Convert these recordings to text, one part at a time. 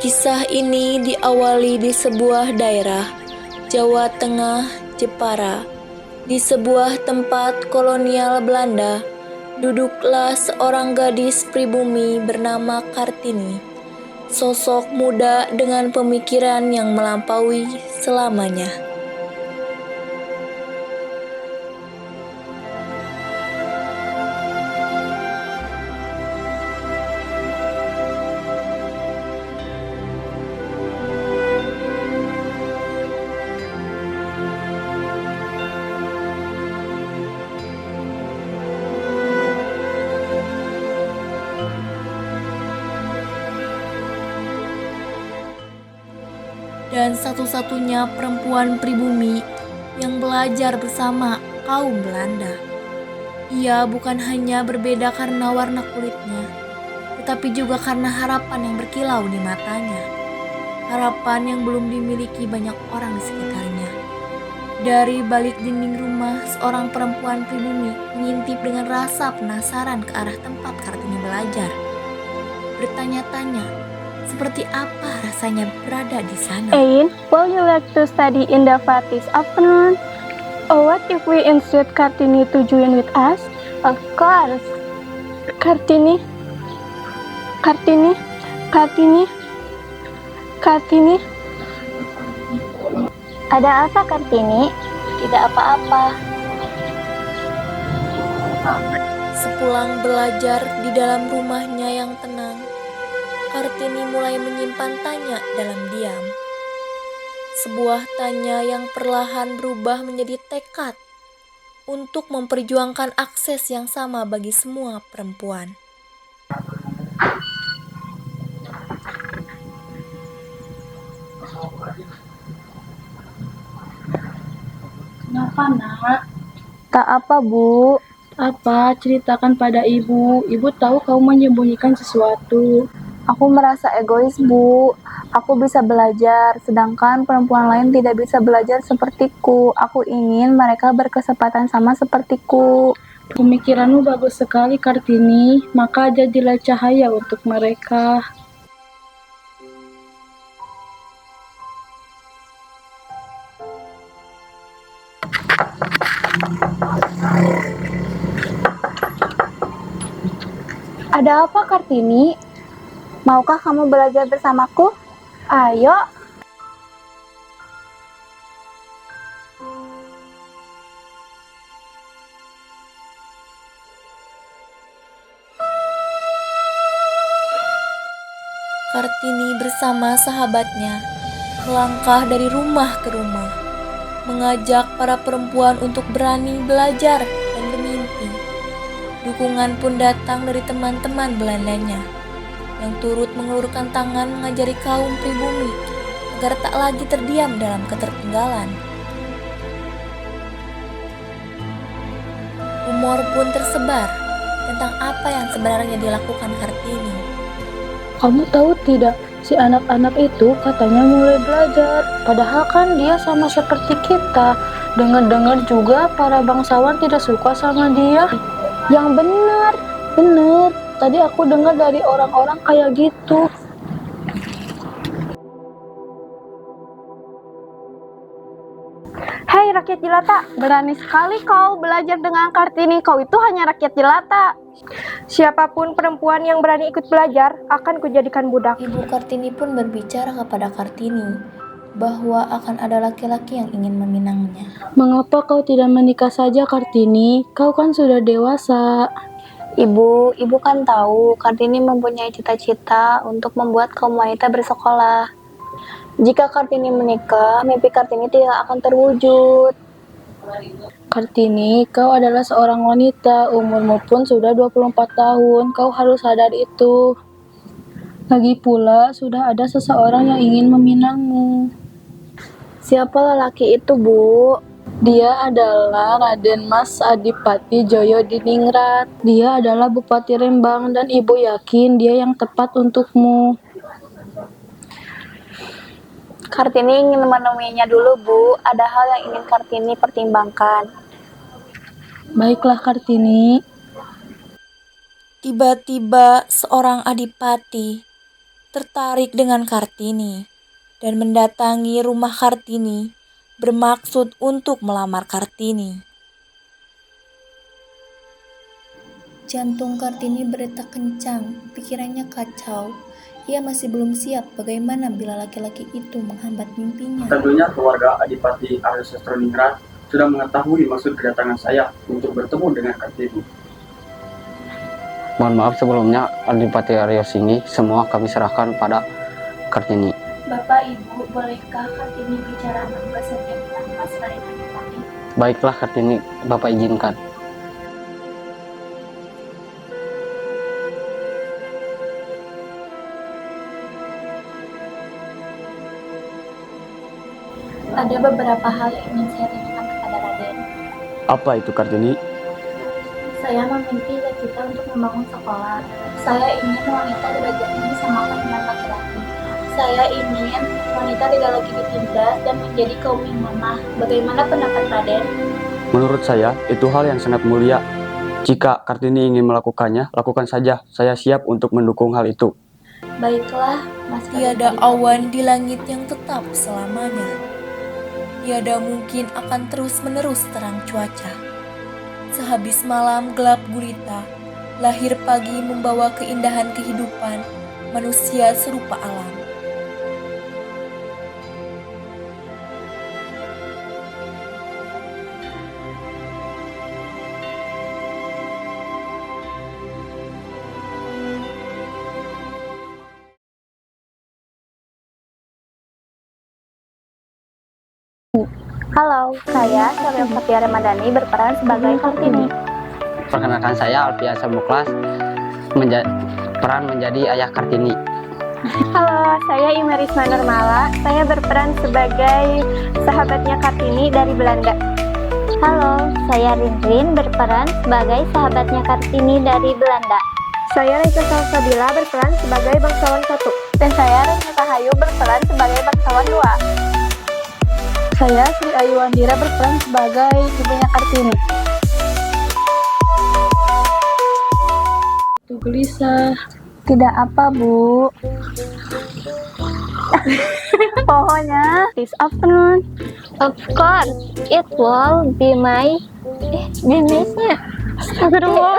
Kisah ini diawali di sebuah daerah, Jawa Tengah, Jepara. Di sebuah tempat kolonial Belanda, duduklah seorang gadis pribumi bernama Kartini. Sosok muda dengan pemikiran yang melampaui selamanya. Dan satu-satunya perempuan pribumi yang belajar bersama kaum Belanda. Ia bukan hanya berbeda karena warna kulitnya, tetapi juga karena harapan yang berkilau di matanya. Harapan yang belum dimiliki banyak orang di sekitarnya. Dari balik dinding rumah, seorang perempuan pribumi mengintip dengan rasa penasaran ke arah tempat Kartini belajar. Bertanya-tanya, seperti apa rasanya berada di sana? Ain, would you like to study in the flat this afternoon? Or what if we invite Kartini to join with us? Of course. Kartini. Ada apa, Kartini? Tidak apa-apa. Sepulang belajar di dalam rumahnya yang tenang, Kartini mulai menyimpan tanya dalam diam. Sebuah tanya yang perlahan berubah menjadi tekad untuk memperjuangkan akses yang sama bagi semua perempuan. Kenapa, Nak? Tak apa, Bu. Apa? Ceritakan pada ibu. Ibu tahu kamu menyembunyikan sesuatu. Aku merasa egois, Bu. Aku bisa belajar, sedangkan perempuan lain tidak bisa belajar sepertiku. Aku ingin mereka berkesempatan sama sepertiku. Pemikiranmu bagus sekali, Kartini. Maka jadilah cahaya untuk mereka. Ada apa, Kartini? Maukah kamu belajar bersamaku? Ayo. Kartini bersama sahabatnya melangkah dari rumah ke rumah, mengajak para perempuan untuk berani belajar dan bermimpi. Dukungan pun datang dari teman-teman Belandanya yang turut mengulurkan tangan mengajari kaum pribumi agar tak lagi terdiam dalam ketertinggalan. Rumor pun tersebar tentang apa yang sebenarnya dilakukan Kartini. Kamu tahu tidak, si anak-anak itu katanya mulai belajar. Padahal kan dia sama seperti kita. Dengar-dengar juga para bangsawan tidak suka sama dia. Yang benar. Bener, tadi aku dengar dari orang-orang kayak gitu. Hei rakyat jelata, berani sekali kau belajar dengan Kartini. Kau itu hanya rakyat jelata. Siapapun perempuan yang berani ikut belajar akan kujadikan budak. Ibu Kartini pun berbicara kepada Kartini bahwa akan ada laki-laki yang ingin meminangnya. Mengapa kau tidak menikah saja, Kartini? Kau kan sudah dewasa. Ibu kan tahu Kartini mempunyai cita-cita untuk membuat kaum wanita bersekolah. Jika Kartini menikah, mimpi Kartini tidak akan terwujud. Kartini, kau adalah seorang wanita, umurmu pun sudah 24 tahun, kau harus sadar itu. Lagi pula, sudah ada seseorang yang ingin meminangmu. Siapa lelaki itu, Bu? Dia adalah Raden Mas Adipati Joyo Diningrat. Dia adalah Bupati Rembang dan ibu yakin dia yang tepat untukmu. Kartini ingin menemuinya dulu, Bu. Ada hal yang ingin Kartini pertimbangkan. Baiklah, Kartini. Tiba-tiba seorang adipati tertarik dengan Kartini dan mendatangi rumah Kartini bermaksud untuk melamar Kartini. Jantung Kartini berdetak kencang, pikirannya kacau. Ia masih belum siap bagaimana bila laki-laki itu menghambat mimpinya. Tentunya keluarga Adipati Aryo Sastroningrat sudah mengetahui maksud kedatangan saya untuk bertemu dengan Kartini. Mohon maaf sebelumnya, Adipati Aryo Singgi, semua kami serahkan pada Kartini. Bapak, Ibu, bolehkah Kartini bicara berdua saja dengan Mas Raden Adipati? Baiklah Kartini, Bapak izinkan. Ada beberapa hal yang ingin saya tanyakan kepada Raden. Apa itu Kartini? Saya memiliki cita-cita untuk membangun sekolah. Saya ingin wanita derajatnya disamakan dengan laki-laki. Saya ingin wanita tidak lagi ditindas dan menjadi kaum imamah. Bagaimana pendapat Raden? Menurut saya, itu hal yang sangat mulia. Jika Kartini ingin melakukannya, lakukan saja. Saya siap untuk mendukung hal itu. Baiklah, Mas Raden Tiada Adipati. awan di langit yang tetap selamanya. Tiada mungkin akan terus-menerus terang cuaca. Sehabis malam gelap gulita, lahir pagi membawa keindahan kehidupan, manusia serupa alam. Halo, saya Surya Fatia Ramadhani berperan sebagai Kartini. Perkenalkan saya Alfiasa Muklas, peran menjadi ayah Kartini. Halo, saya Imerisma Nurmala. Saya berperan sebagai sahabatnya Kartini dari Belanda. Halo, saya Rinrin berperan sebagai sahabatnya Kartini dari Belanda. Saya Reza Salsabila berperan sebagai bangsawan 1. Dan saya Renata Hayu berperan sebagai bangsawan 2. Saya Sri Ayu Wandira berperan sebagai ibunya Kartini. Itu gelisah. Tidak apa, Bu. Pokoknya this afternoon. Of course, it will be my business-nya. Astagfirullah.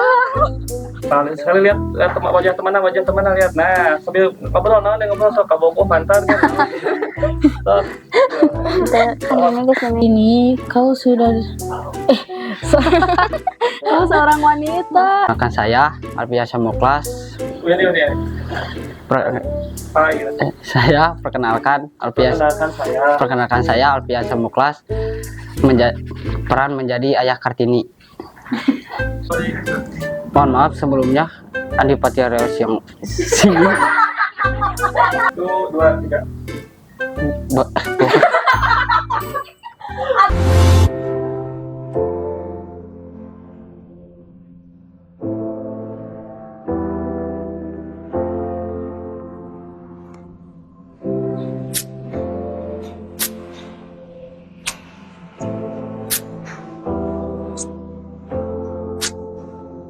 Sekali lihat wajah teman lihat. Nah, sambil ngobrol sok kabogoh mantan kan. Ini kau sudah kau seorang wanita. Perkenalkan saya Alfiasa Muklas. Ini. Saya perkenalkan saya Alfiasa Muklas, peran menjadi ayah Kartini. Mohon maaf sebelumnya, Adipati Aryo Singgi. 1, 2, 3.